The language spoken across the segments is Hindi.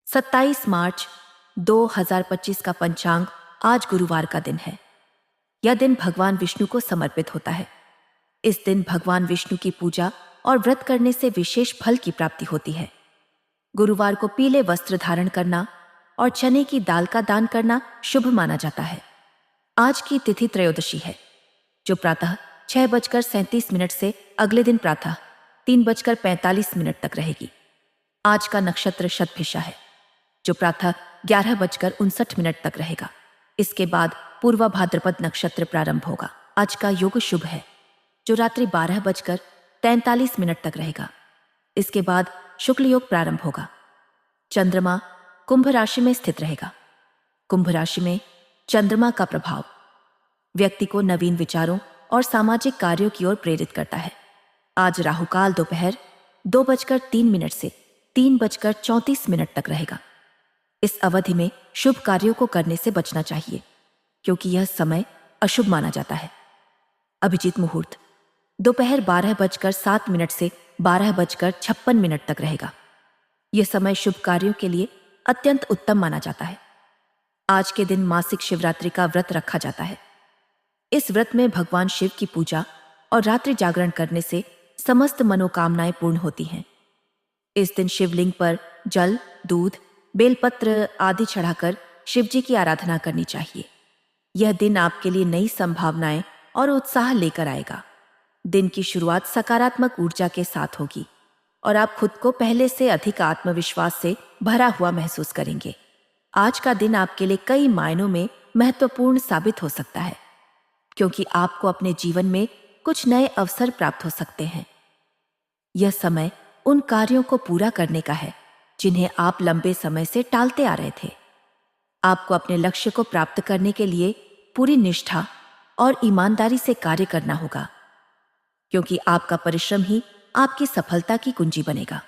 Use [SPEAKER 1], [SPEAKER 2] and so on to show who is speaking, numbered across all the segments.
[SPEAKER 1] 27 मार्च 2025 का पंचांग आज गुरुवार का दिन है। यह दिन भगवान विष्णु को समर्पित होता है। इस दिन भगवान विष्णु की पूजा और व्रत करने से विशेष फल की प्राप्ति होती है। गुरुवार को पीले वस्त्र धारण करना और चने की दाल का दान करना शुभ माना जाता है। आज की तिथि त्रयोदशी है, जो प्रातः 6:37 से अगले दिन प्रातः 3:45 तक रहेगी। आज का नक्षत्र शतभिषा है, जो प्रातः 11:59 तक रहेगा। इसके बाद पूर्वा भाद्रपद नक्षत्र प्रारंभ होगा। आज का योग शुभ है, जो रात्रि 12:43 तक रहेगा। इसके बाद शुक्ल योग प्रारंभ होगा। चंद्रमा कुंभ राशि में स्थित रहेगा। कुंभ राशि में चंद्रमा का प्रभाव व्यक्ति को नवीन विचारों और सामाजिक कार्यों की ओर प्रेरित करता है। आज राहुकाल दोपहर 2:03 से 3:34 तक रहेगा। इस अवधि में शुभ कार्यों को करने से बचना चाहिए, क्योंकि यह समय अशुभ माना जाता है। अभिजीत मुहूर्त दोपहर 12:07 से 12:56 तक रहेगा। यह समय शुभ कार्यों के लिए अत्यंत उत्तम माना जाता है। आज के दिन मासिक शिवरात्रि का व्रत रखा जाता है। इस व्रत में भगवान शिव की पूजा और रात्रि जागरण करने से समस्त मनोकामनाएं पूर्ण होती हैं। इस दिन शिवलिंग पर जल, दूध, बेलपत्र आदि चढ़ाकर शिवजी की आराधना करनी चाहिए। यह दिन आपके लिए नई संभावनाएं और उत्साह लेकर आएगा। दिन की शुरुआत सकारात्मक ऊर्जा के साथ होगी और आप खुद को पहले से अधिक आत्मविश्वास से भरा हुआ महसूस करेंगे। आज का दिन आपके लिए कई मायनों में महत्वपूर्ण साबित हो सकता है, क्योंकि आपको अपने जीवन में कुछ नए अवसर प्राप्त हो सकते हैं। यह समय उन कार्यों को पूरा करने का है जिन्हें आप लंबे समय से टालते आ रहे थे। आपको अपने लक्ष्य को प्राप्त करने के लिए पूरी निष्ठा और ईमानदारी से कार्य करना होगा, क्योंकि आपका परिश्रम ही आपकी सफलता की कुंजी बनेगा।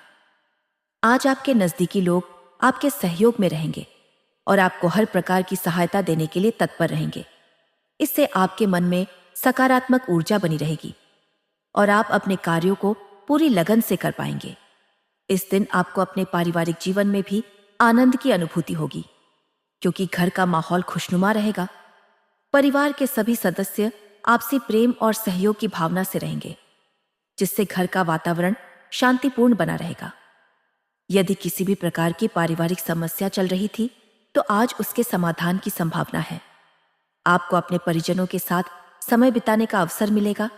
[SPEAKER 1] आज आपके नजदीकी लोग आपके सहयोग में रहेंगे और आपको हर प्रकार की सहायता देने के लिए तत्पर रहेंगे। इससे आपके मन में सकारात्मक ऊर्जा बनी रहेगी और आप अपने कार्यों को पूरी लगन से कर पाएंगे। इस दिन आपको अपने पारिवारिक जीवन में भी आनंद की अनुभूति होगी, क्योंकि घर का माहौल खुशनुमा रहेगा। परिवार के सभी सदस्य आपसी प्रेम और सहयोग की भावना से रहेंगे, जिससे घर का वातावरण शांतिपूर्ण बना रहेगा। यदि किसी भी प्रकार की पारिवारिक समस्या चल रही थी, तो आज उसके समाधान की संभावना है। आपको अपने परिजनों के साथ समय बिताने का अवसर मिलेगा,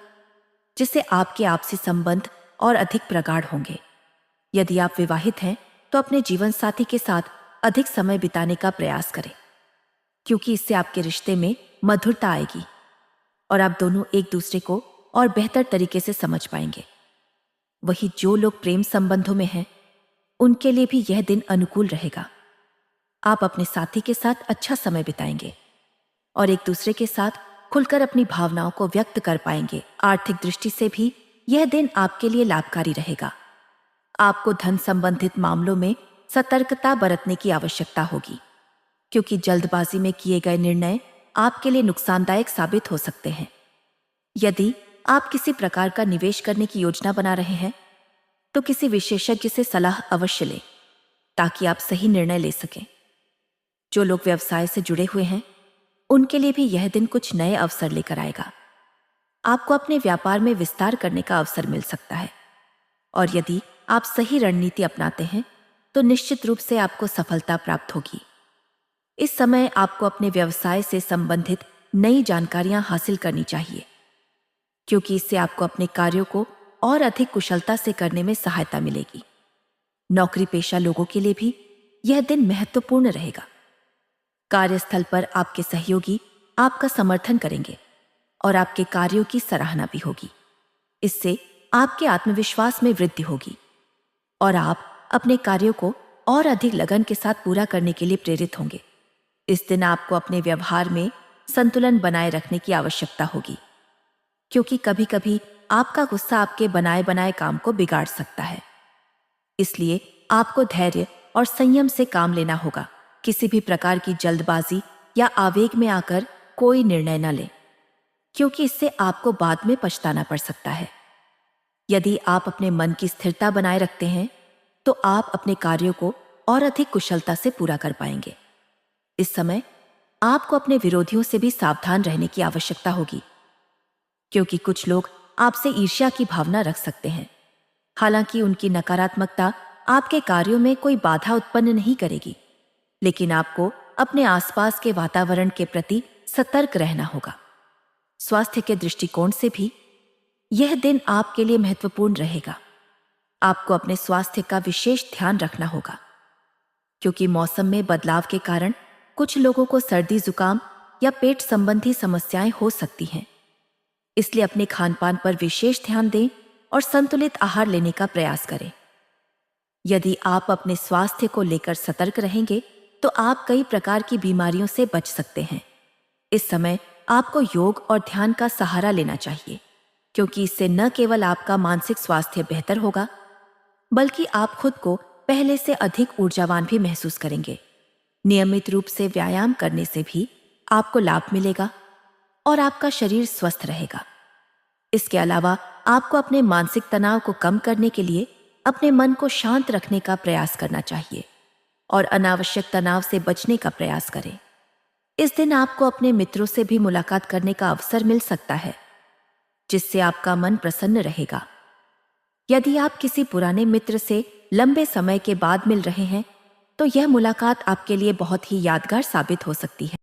[SPEAKER 1] जिससे आपके आपसी संबंध और अधिक प्रगाढ़ होंगे। यदि आप विवाहित हैं, तो अपने जीवन साथी के साथ अधिक समय बिताने का प्रयास करें, क्योंकि इससे आपके रिश्ते में मधुरता आएगी और आप दोनों एक दूसरे को और बेहतर तरीके से समझ पाएंगे। वहीं जो लोग प्रेम संबंधों में हैं, उनके लिए भी यह दिन अनुकूल रहेगा। आप अपने साथी के साथ अच्छा समय बिताएंगे और एक दूसरे के साथ खुलकर अपनी भावनाओं को व्यक्त कर पाएंगे। आर्थिक दृष्टि से भी यह दिन आपके लिए लाभकारी रहेगा। आपको धन संबंधित मामलों में सतर्कता बरतने की आवश्यकता होगी, क्योंकि जल्दबाजी में किए गए निर्णय आपके लिए नुकसानदायक साबित हो सकते हैं। यदि आप किसी प्रकार का निवेश करने की योजना बना रहे हैं, तो किसी विशेषज्ञ से सलाह अवश्य लें, ताकि आप सही निर्णय ले सकें। जो लोग व्यवसाय से जुड़े हुए हैं, उनके लिए भी यह दिन कुछ नए अवसर लेकर आएगा। आपको अपने व्यापार में विस्तार करने का अवसर मिल सकता है, और यदि आप सही रणनीति अपनाते हैं, तो निश्चित रूप से आपको सफलता प्राप्त होगी। इस समय आपको अपने व्यवसाय से संबंधित नई जानकारियां हासिल करनी चाहिए, क्योंकि इससे आपको अपने कार्यों को और अधिक कुशलता से करने में सहायता मिलेगी। नौकरी पेशा लोगों के लिए भी यह दिन महत्वपूर्ण रहेगा। कार्यस्थल पर आपके सहयोगी आपका समर्थन करेंगे और आपके कार्यों की सराहना भी होगी। इससे आपके आत्मविश्वास में वृद्धि होगी और आप अपने कार्यों को और अधिक लगन के साथ पूरा करने के लिए प्रेरित होंगे। इस दिन आपको अपने व्यवहार में संतुलन बनाए रखने की आवश्यकता होगी, क्योंकि कभी कभी आपका गुस्सा आपके बनाए बनाए काम को बिगाड़ सकता है। इसलिए आपको धैर्य और संयम से काम लेना होगा। किसी भी प्रकार की जल्दबाजी या आवेग में आकर कोई निर्णय न लें, क्योंकि इससे आपको बाद में पछताना पड़ सकता है। यदि आप अपने मन की स्थिरता बनाए रखते हैं, तो आप अपने कार्यों को और अधिक कुशलता से पूरा कर पाएंगे। इस समय आपको अपने विरोधियों से भी सावधान रहने की आवश्यकता होगी, क्योंकि कुछ लोग आपसे ईर्ष्या की भावना रख सकते हैं। हालांकि उनकी नकारात्मकता आपके कार्यों में कोई बाधा उत्पन्न नहीं करेगी, लेकिन आपको अपने आसपास के वातावरण के प्रति सतर्क रहना होगा। स्वास्थ्य के दृष्टिकोण से भी यह दिन आपके लिए महत्वपूर्ण रहेगा। आपको अपने स्वास्थ्य का विशेष ध्यान रखना होगा, क्योंकि मौसम में बदलाव के कारण कुछ लोगों को सर्दी, जुकाम या पेट संबंधी समस्याएं हो सकती हैं। इसलिए अपने खानपान पर विशेष ध्यान दें और संतुलित आहार लेने का प्रयास करें। यदि आप अपने स्वास्थ्य को लेकर सतर्क रहेंगे तो आप कई प्रकार की बीमारियों से बच सकते हैं। इस समय आपको योग और ध्यान का सहारा लेना चाहिए, क्योंकि इससे न केवल आपका मानसिक स्वास्थ्य बेहतर होगा, बल्कि आप खुद को पहले से अधिक ऊर्जावान भी महसूस करेंगे। नियमित रूप से व्यायाम करने से भी आपको लाभ मिलेगा और आपका शरीर स्वस्थ रहेगा। इसके अलावा आपको अपने मानसिक तनाव को कम करने के लिए अपने मन को शांत रखने का प्रयास करना चाहिए और अनावश्यक तनाव से बचने का प्रयास करें। इस दिन आपको अपने मित्रों से भी मुलाकात करने का अवसर मिल सकता है, जिससे आपका मन प्रसन्न रहेगा। यदि आप किसी पुराने मित्र से लंबे समय के बाद मिल रहे हैं, तो यह मुलाकात आपके लिए बहुत ही यादगार साबित हो सकती है।